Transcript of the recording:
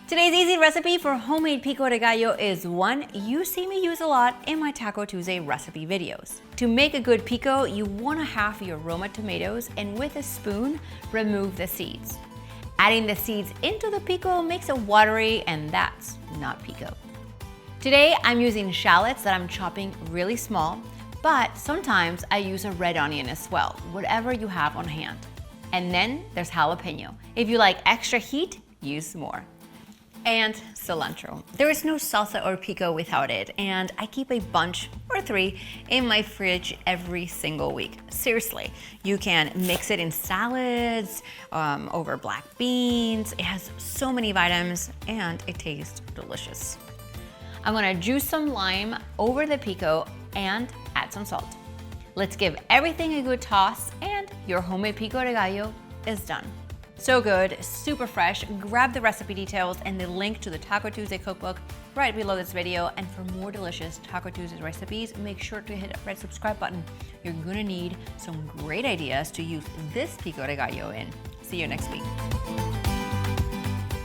Today's easy recipe for homemade Pico De Gallo is one you see me use a lot in my Taco Tuesday recipe videos. To make a good pico, you want to halve your Roma tomatoes and with a spoon, remove the seeds. Adding the seeds into the pico makes it watery, and that's not pico. Today, I'm using shallots that I'm chopping really small, but sometimes I use a red onion as well, whatever you have on hand. And then there's jalapeño. If you like extra heat, use more. And cilantro. There is no salsa or pico without it, and I keep a bunch or 3 in my fridge every single week. Seriously, you can mix it in salads, over black beans. It has so many vitamins and it tastes delicious. I'm gonna juice some lime over the pico and add some salt. Let's give everything a good toss and your homemade Pico De Gallo is done. So good, super fresh. Grab the recipe details and the link to the Taco Tuesday cookbook right below this video. And for more delicious Taco Tuesday recipes, make sure to hit that red subscribe button. You're gonna need some great ideas to use this Pico De Gallo in. See you next week.